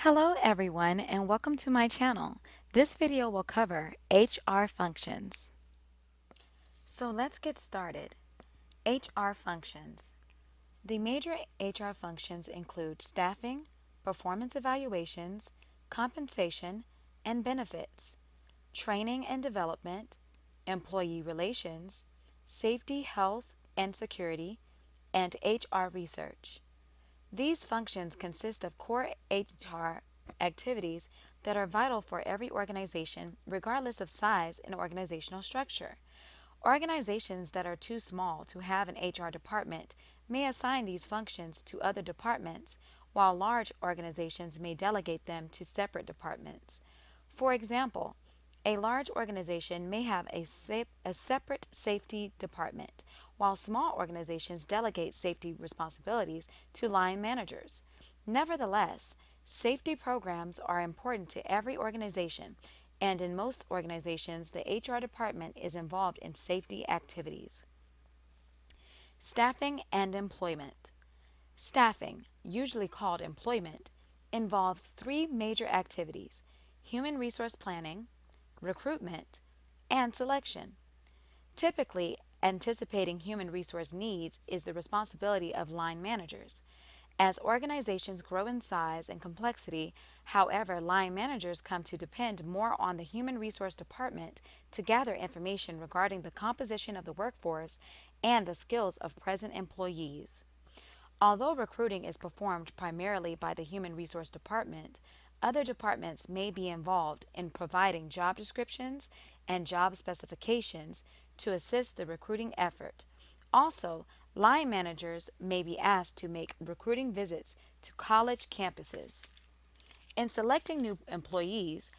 Hello everyone and welcome to my channel. This video will cover HR functions. So let's get started. HR functions. The major HR functions include staffing, performance evaluations, compensation and benefits, training and development, employee relations, safety, health and security, and HR research. These functions consist of core HR activities that are vital for every organization, regardless of size and organizational structure. Organizations that are too small to have an HR department may assign these functions to other departments, while large organizations may delegate them to separate departments. For example, a large organization may have a separate safety department, while small organizations delegate safety responsibilities to line managers. Nevertheless, safety programs are important to every organization, and in most organizations, the HR department is involved in safety activities. Staffing and employment. Staffing, usually called employment, involves three major activities: human resource planning, recruitment, and selection. Typically, anticipating human resource needs is the responsibility of line managers. As organizations grow in size and complexity, however, line managers come to depend more on the human resource department to gather information regarding the composition of the workforce and the skills of present employees. Although recruiting is performed primarily by the Human Resource Department, other departments may be involved in providing job descriptions and job specifications to assist the recruiting effort. Also, line managers may be asked to make recruiting visits to college campuses. In selecting new employees,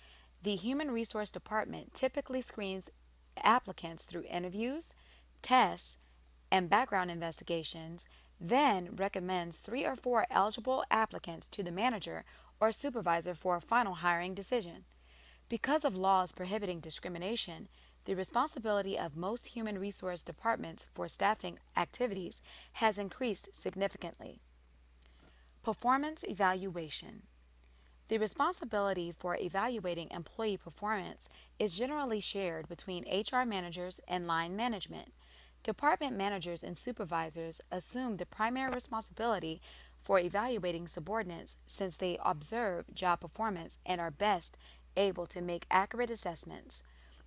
the Human Resource Department typically screens applicants through interviews, tests, and background investigations, then recommends 3 or 4 eligible applicants to the manager or supervisor for a final hiring decision. Because of laws prohibiting discrimination, the responsibility of most human resource departments for staffing activities has increased significantly. Performance evaluation. The responsibility for evaluating employee performance is generally shared between HR managers and line management. Department managers and supervisors assume the primary responsibility for evaluating subordinates since they observe job performance and are best able to make accurate assessments.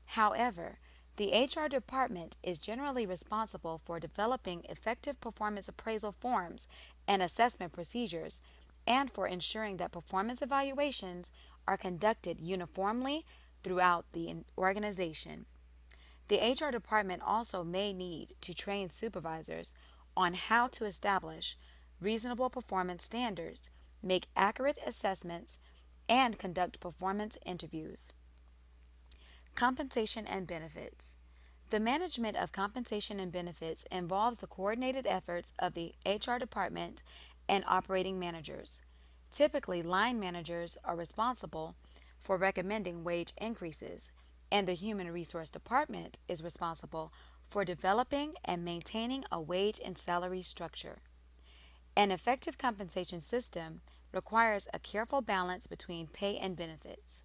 However, the HR department is generally responsible for developing effective performance appraisal forms and assessment procedures and for ensuring that performance evaluations are conducted uniformly throughout the organization. The HR department also may need to train supervisors on how to establish reasonable performance standards, make accurate assessments, and conduct performance interviews. Compensation and benefits. The management of compensation and benefits involves the coordinated efforts of the HR department and operating managers. Typically, line managers are responsible for recommending wage increases, and the Human Resource Department is responsible for developing and maintaining a wage and salary structure. An effective compensation system requires a careful balance between pay and benefits.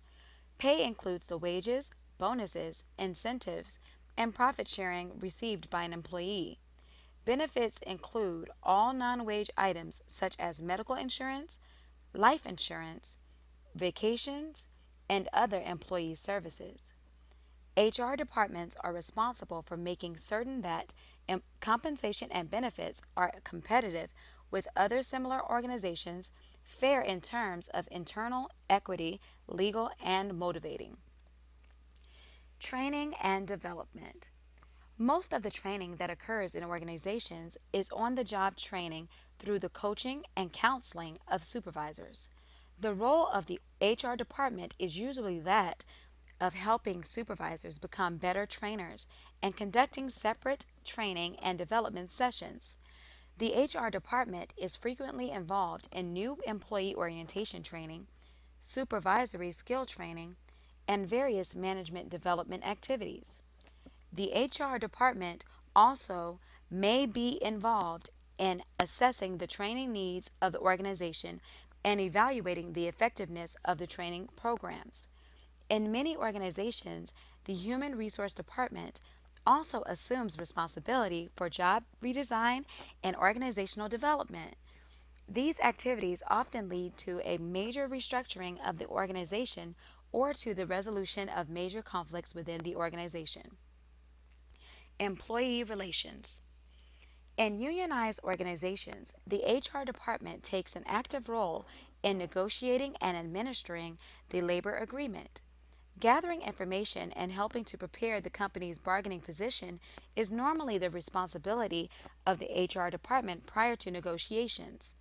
Pay includes the wages, bonuses, incentives, and profit sharing received by an employee. Benefits include all non wage items such as medical insurance, life insurance, vacations, and other employee services. HR departments are responsible for making certain that compensation and benefits are competitive with other similar organizations, fair in terms of internal equity, legal, and motivating. Training and development. Most of the training that occurs in organizations is on the job training through the coaching and counseling of supervisors. The role of the HR department is usually that of helping supervisors become better trainers and conducting separate training and development sessions. The HR department is frequently involved in new employee orientation training, supervisory skill training, and various management development activities. The HR department also may be involved in assessing the training needs of the organization and evaluating the effectiveness of the training programs. In many organizations, the Human Resource Department also assumes responsibility for job redesign and organizational development. These activities often lead to a major restructuring of the organization or to the resolution of major conflicts within the organization. Employee relations. In unionized organizations, the HR department takes an active role in negotiating and administering the labor agreement. Gathering information and helping to prepare the company's bargaining position is normally the responsibility of the HR department prior to negotiations.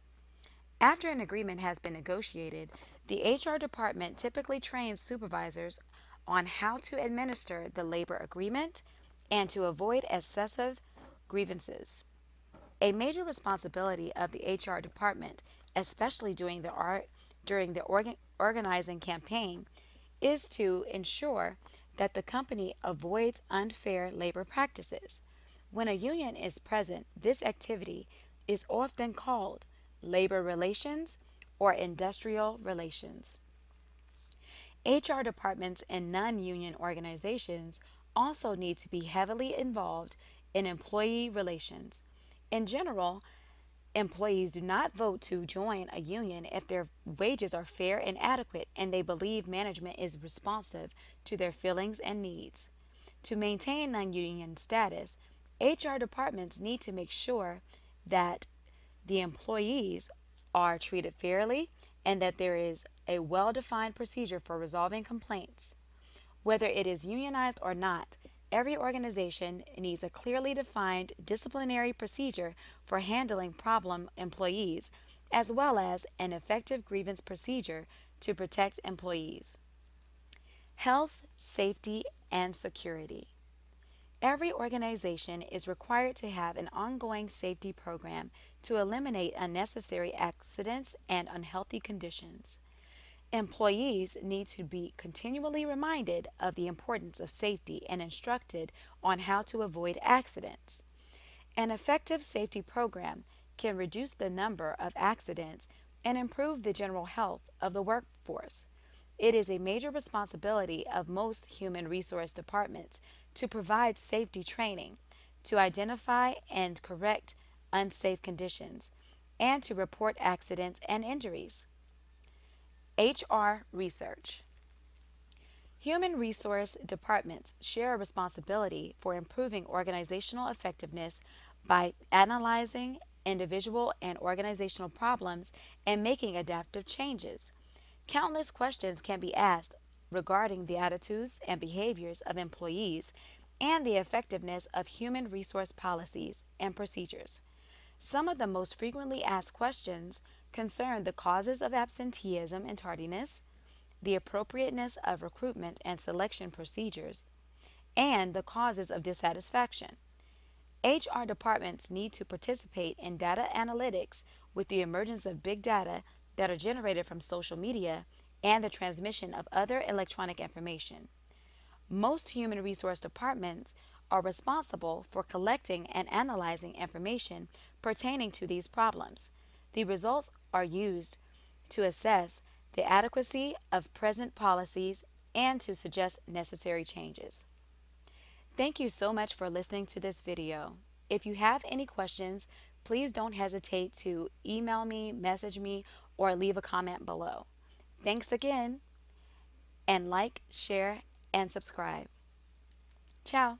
After an agreement has been negotiated, the HR department typically trains supervisors on how to administer the labor agreement and to avoid excessive grievances. A major responsibility of the HR department, especially during the organizing campaign, is to ensure that the company avoids unfair labor practices. When a union is present, this activity is often called labor relations or industrial relations. HR departments in non union organizations also need to be heavily involved in employee relations. In general, employees do not vote to join a union if their wages are fair and adequate and they believe management is responsive to their feelings and needs. To maintain non union status, HR departments need to make sure that the employees are treated fairly and that there is a well defined procedure for resolving complaints. Whether it is unionized or not, every organization needs a clearly defined disciplinary procedure for handling problem employees, as well as an effective grievance procedure to protect employees. Health, safety, and security. Every organization is required to have an ongoing safety program to eliminate unnecessary accidents and unhealthy conditions. Employees need to be continually reminded of the importance of safety and instructed on how to avoid accidents. An effective safety program can reduce the number of accidents and improve the general health of the workforce. It is a major responsibility of most human resource departments to provide safety training, to identify and correct unsafe conditions, and to report accidents and injuries. HR research. Human resource departments share a responsibility for improving organizational effectiveness by analyzing individual and organizational problems and making adaptive changes. Countless questions can be asked regarding the attitudes and behaviors of employees and the effectiveness of human resource policies and procedures. Some of the most frequently asked questions concern the causes of absenteeism and tardiness, the appropriateness of recruitment and selection procedures, and the causes of dissatisfaction. HR departments need to participate in data analytics with the emergence of big data that are generated from social media and the transmission of other electronic information. Most human resource departments are responsible for collecting and analyzing information pertaining to these problems. The results are used to assess the adequacy of present policies and to suggest necessary changes. Thank you so much for listening to this video. If you have any questions, please don't hesitate to email me, message me, or leave a comment below. Thanks again, and like, share, and subscribe. Ciao.